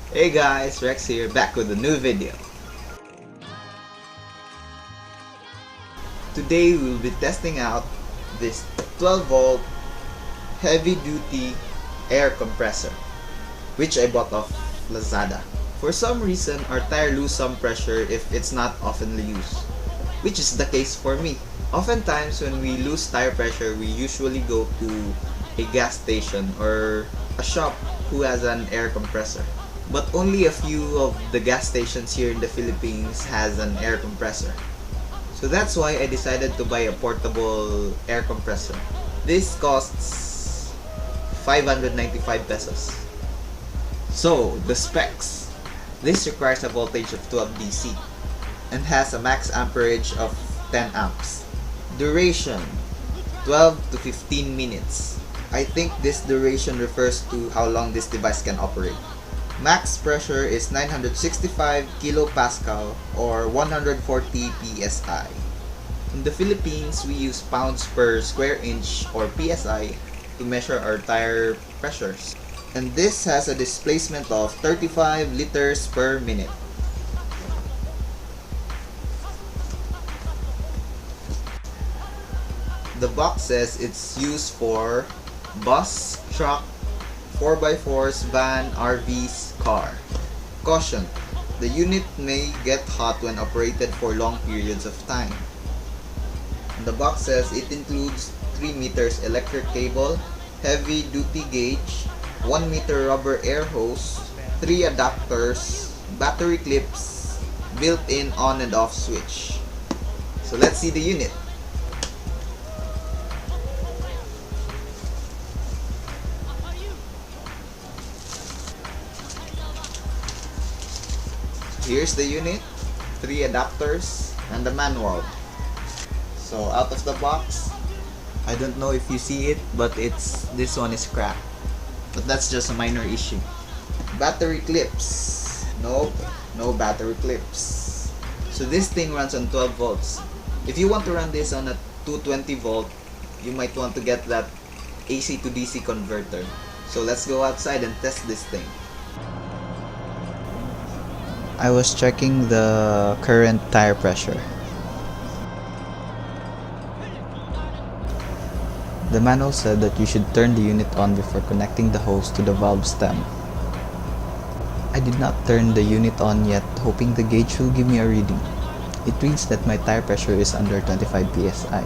Hey guys, Rex here, back with a new video. Today we'll be testing out this 12 volt Heavy Duty Air Compressor, which I bought off Lazada. For some reason, our tire lose some pressure if it's not oftenly used, which is the case for me. Oftentimes when we lose tire pressure, we usually go to a gas station or a shop who has an air compressor. But only a few of the gas stations here in the Philippines has an air compressor. So that's why I decided to buy a portable air compressor. This costs 595 pesos. So, the specs. This requires a voltage of 12 DC and has a max amperage of 10 amps. Duration 12 to 15 minutes. I think this duration refers to how long this device can operate. Max pressure is 965 kilopascal or 140 psi. In the Philippines, we use pounds per square inch or psi to measure our tire pressures. And this has a displacement of 35 liters per minute. The box says it's used for bus, truck, 4x4s, van, RVs, car. Caution: the unit may get hot when operated for long periods of time. The box says it includes 3 meters electric cable, heavy duty gauge, 1 meter rubber air hose, 3 adapters, battery clips, built-in on and off switch. So let's see the unit. Here's the unit, 3 adapters, and the manual. So out of the box, I don't know if you see it, but this one is cracked. But that's just a minor issue. Battery clips. Nope, no battery clips. So this thing runs on 12 volts. If you want to run this on a 220 volt, you might want to get that AC to DC converter. So let's go outside and test this thing. I was checking the current tire pressure. The manual said that you should turn the unit on before connecting the hose to the valve stem. I did not turn the unit on yet, hoping the gauge will give me a reading. It reads that my tire pressure is under 25 psi.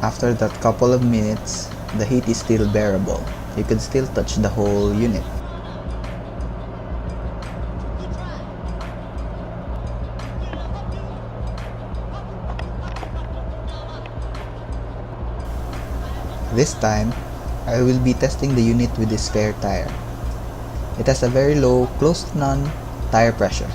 After that couple of minutes, the heat is still bearable. You can still touch the whole unit. This time, I will be testing the unit with this spare tire. It has a very low, close to none, tire pressure.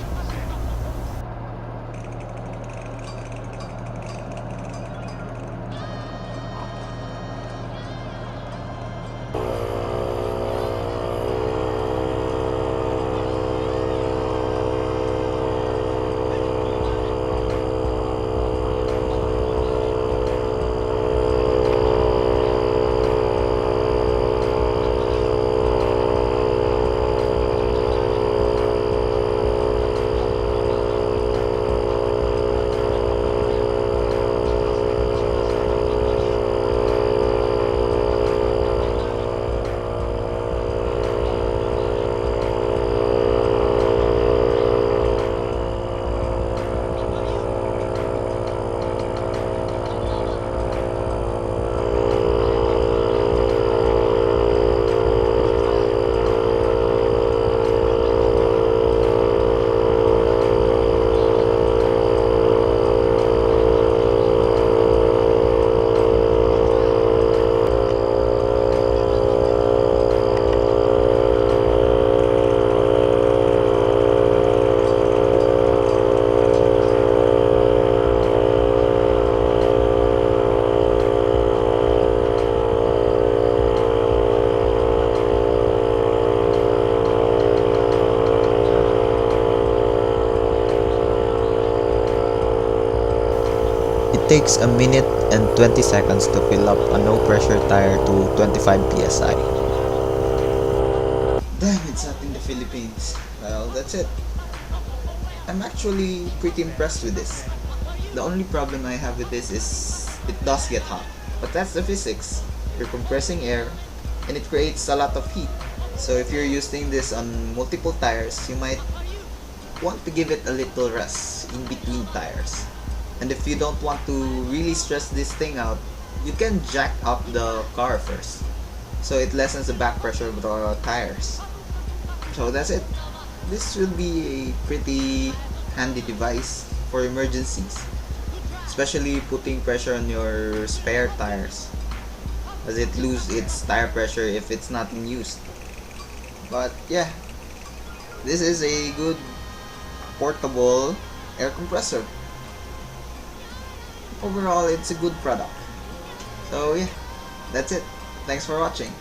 takes a minute and 20 seconds to fill up a no pressure tire to 25 psi. Damn, it's hot in the Philippines. Well, that's it. I'm actually pretty impressed with this. The only problem I have with this is it does get hot. But that's the physics. You're compressing air and it creates a lot of heat. So if you're using this on multiple tires, you might want to give it a little rest in between tires. And if you don't want to really stress this thing out, you can jack up the car first, so it lessens the back pressure of the tires. So that's it. This will be a pretty handy device for emergencies, especially putting pressure on your spare tires, as it loses its tire pressure if it's not in use. But yeah, this is a good portable air compressor. Overall, it's a good product. So yeah, that's it. Thanks for watching.